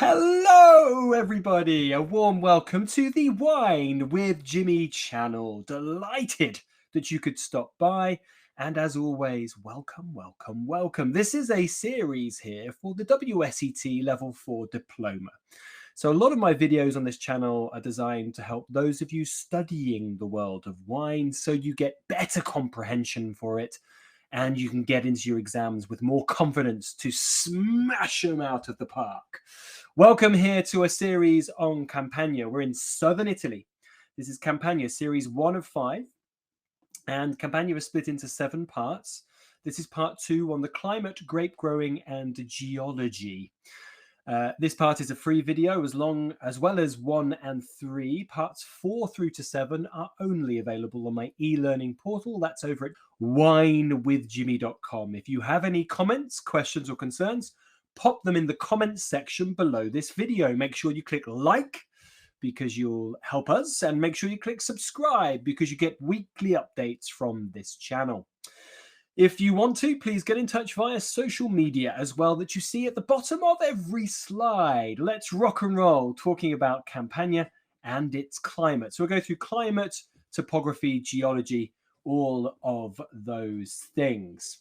Hello, everybody. A warm welcome to the Wine with Jimmy channel. Delighted that you could stop by. And as always, welcome, welcome, welcome. This is a series here for the WSET Level 4 Diploma. So a lot of my videos on this channel are designed to help those of you studying the world of wine so you get better comprehension for it and you can get into your exams with more confidence to smash them out of the park. Welcome here to a series on Campania. We're in southern Italy. This is Campania, series 1 of 5. And Campania is split into 7 parts. This is part 2 on the climate, grape growing, and geology. This part is a free video as well as 1 and 3. Parts 4 through to 7 are only available on my e-learning portal. That's over at winewithjimmy.com. If you have any comments, questions, or concerns, pop them in the comments section below this video. Make sure you click like because you'll help us, and make sure you click subscribe because you get weekly updates from this channel. If you want to, please get in touch via social media as well that you see at the bottom of every slide. Let's rock and roll talking about Campania and its climate. So we'll go through climate, topography, geology, all of those things.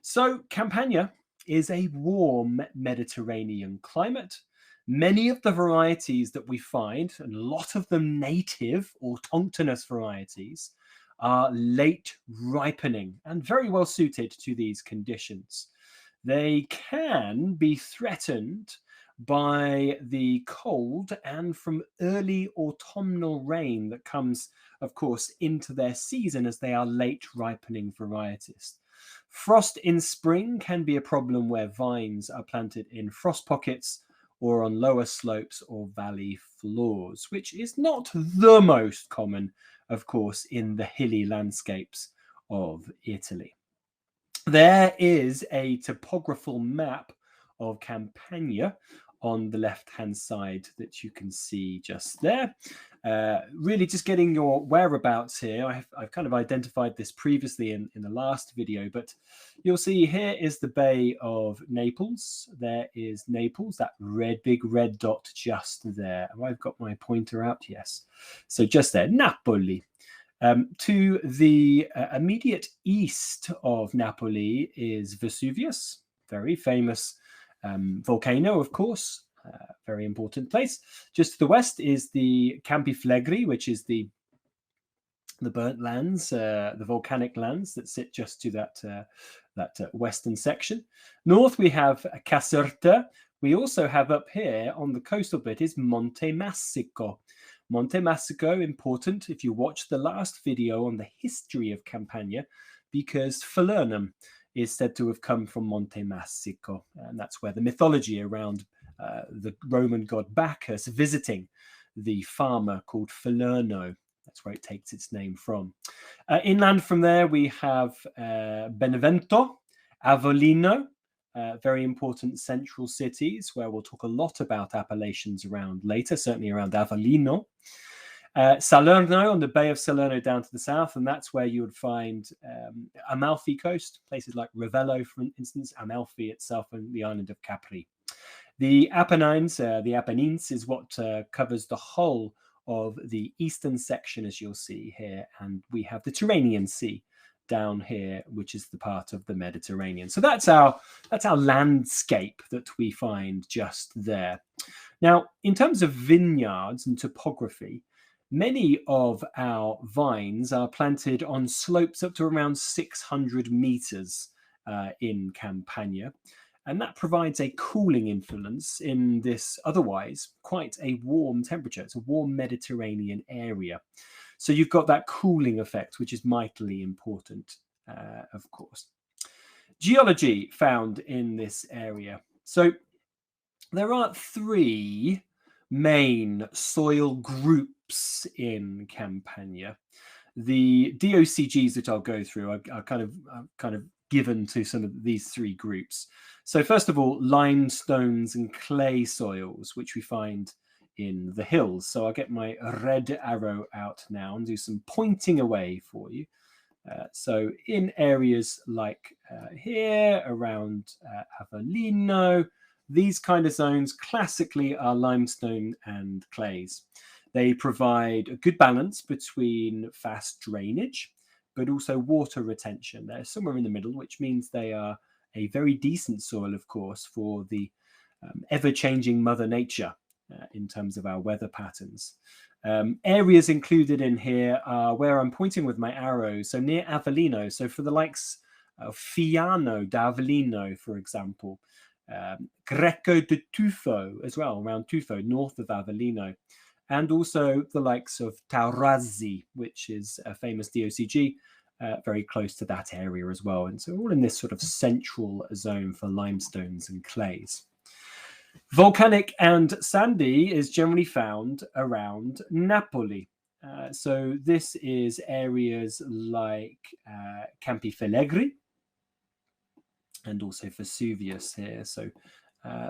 So Campania is a warm Mediterranean climate. Many of the varieties that we find, and a lot of them native autochthonous varieties, are late ripening and very well suited to these conditions. They can be threatened by the cold and from early autumnal rain that comes, of course, into their season as they are late ripening varieties. Frost in spring can be a problem where vines are planted in frost pockets or on lower slopes or valley floors, which is not the most common, of course, in the hilly landscapes of Italy. There is a topographical map of Campania on the left-hand side that you can see just there. Really just getting your whereabouts here. I've kind of identified this previously in the last video, but you'll see here is the Bay of Naples. There is Naples, that big red dot just there. Have I got my pointer out? Yes. So just there, Napoli. To the immediate east of Napoli is Vesuvius, very famous volcano, of course, very important place. Just to the west is the Campi Flegrei, which is the burnt lands, the volcanic lands that sit just to that western section. North we have Caserta. We also have up here on the coastal bit is Monte Massico. Monte Massico, important if you watch the last video on the history of Campania, because Falernum is said to have come from Monte Massico, and that's where the mythology around the Roman god Bacchus visiting the farmer called Falerno, that's where it takes its name from. Inland from there we have Benevento, Avellino, very important central cities where we'll talk a lot about appellations around later, certainly around Avellino. Salerno, on the Bay of Salerno down to the south, and that's where you would find Amalfi Coast, places like Ravello, for instance, Amalfi itself, and the island of Capri. The Apennines, is what covers the whole of the eastern section, as you'll see here, and we have the Tyrrhenian Sea down here, which is the part of the Mediterranean. So that's our landscape that we find just there. Now, in terms of vineyards and topography, many of our vines are planted on slopes up to around 600 meters in Campania, and that provides a cooling influence in this otherwise quite a warm temperature. It's a warm Mediterranean area. So you've got that cooling effect, which is mightily important, of course. Geology found in this area. So there are 3 main soil groups in Campania. The DOCGs that I'll go through are kind of given to some of these 3 groups. So first of all, limestones and clay soils, which we find in the hills. So I'll get my red arrow out now and do some pointing away for you. So in areas like here around Avellino, These kind of zones classically are limestone and clays. They provide a good balance between fast drainage, but also water retention. They're somewhere in the middle, which means they are a very decent soil, of course, for the ever-changing Mother Nature in terms of our weather patterns. Areas included in here are where I'm pointing with my arrow, so near Avellino. So for the likes of Fiano d'Avellino, for example, Greco de Tufo as well, around Tufo, north of Avellino, and also the likes of Taurasi, which is a famous DOCG, very close to that area as well. And so all in this sort of central zone for limestones and clays. Volcanic and sandy is generally found around Napoli. So this is areas like Campi Flegrei and also Vesuvius here. So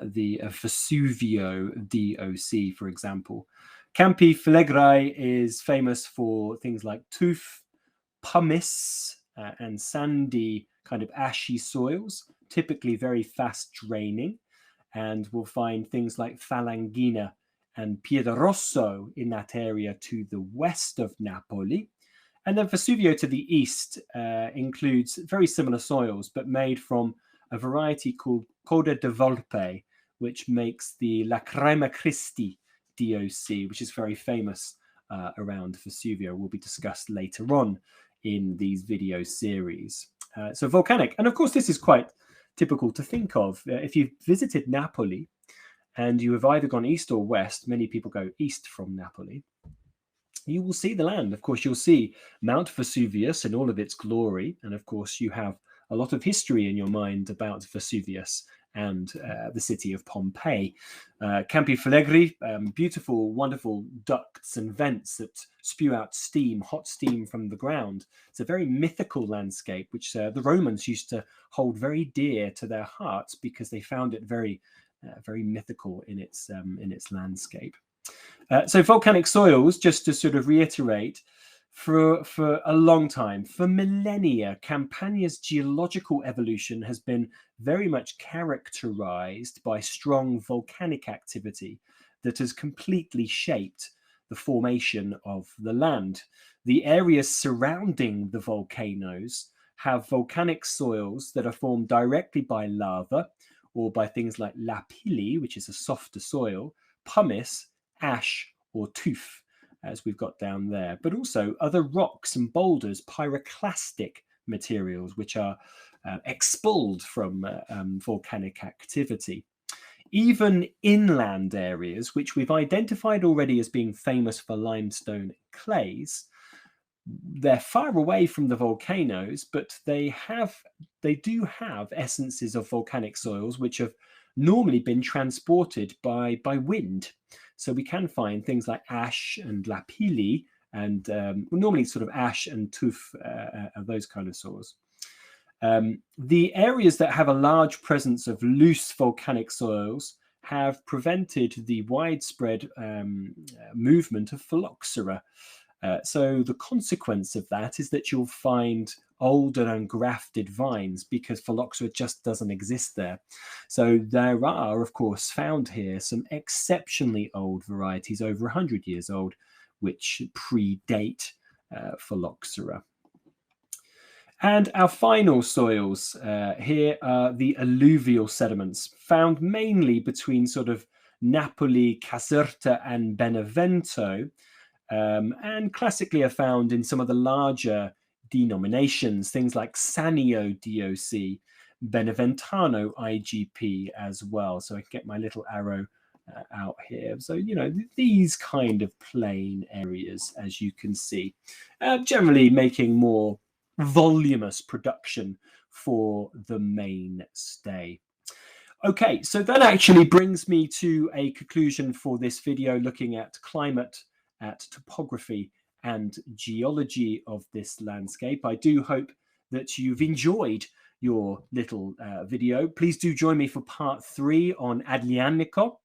the Vesuvio DOC, for example. Campi Flegrei is famous for things like tuff, pumice, and sandy kind of ashy soils, typically very fast draining. And we'll find things like Falangina and Piedrosso in that area to the west of Napoli. And then Vesuvio to the east includes very similar soils, but made from a variety called Coda de Volpe, which makes the Lacrima Christi DOC, which is very famous around Vesuvio, will be discussed later on in these video series. So volcanic, and of course this is quite typical to think of. If you've visited Napoli and you have either gone east or west, many people go east from Napoli, you will see the land. Of course, you'll see Mount Vesuvius in all of its glory. And of course, you have a lot of history in your mind about Vesuvius and the city of Pompeii. Campi Flegrei, beautiful, wonderful ducts and vents that spew out steam, hot steam from the ground. It's a very mythical landscape, which the Romans used to hold very dear to their hearts because they found it very, very mythical in its landscape. So volcanic soils, just to sort of reiterate, for a long time, for millennia, Campania's geological evolution has been very much characterized by strong volcanic activity that has completely shaped the formation of the land. The areas surrounding the volcanoes have volcanic soils that are formed directly by lava or by things like lapilli, which is a softer soil, pumice, ash, or tuff, as we've got down there, but also other rocks and boulders, pyroclastic materials, which are expelled from volcanic activity. Even inland areas, which we've identified already as being famous for limestone and clays, they're far away from the volcanoes, but they do have essences of volcanic soils, which have normally been transported by wind. So we can find things like ash and lapilli, and normally sort of ash and tuff, those kind of soils. The areas that have a large presence of loose volcanic soils have prevented the widespread movement of phylloxera. So the consequence of that is that you'll find old and ungrafted vines because phylloxera just doesn't exist there. So there are, of course, found here some exceptionally old varieties, over 100 years old, which predate phylloxera. And our final soils here are the alluvial sediments, found mainly between sort of Napoli, Caserta, and Benevento, and classically are found in some of the larger denominations, things like Sannio DOC, Beneventano IGP as well. So I can get my little arrow out here. So, you know, these kind of plain areas, as you can see, generally making more voluminous production for the mainstay. Okay, so that actually brings me to a conclusion for this video looking at climate, at topography and geology of this landscape. I do hope that you've enjoyed your little video. Please do join me for part 3 on Aglianico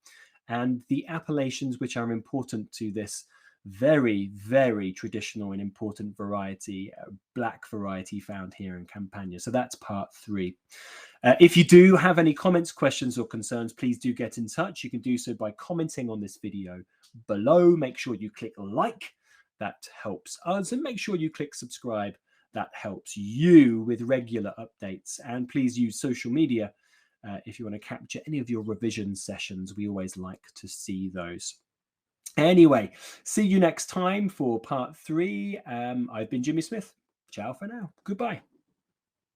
and the appellations which are important to this very, very traditional and important variety, black variety found here in Campania. So that's part 3. If you do have any comments, questions, or concerns, please do get in touch. You can do so by commenting on this video below. Make sure you click like. That helps us. And make sure you click subscribe. That helps you with regular updates. And please use social media if you want to capture any of your revision sessions. We always like to see those. Anyway, see you next time for part 3. I've been Jimmy Smith. Ciao for now. Goodbye.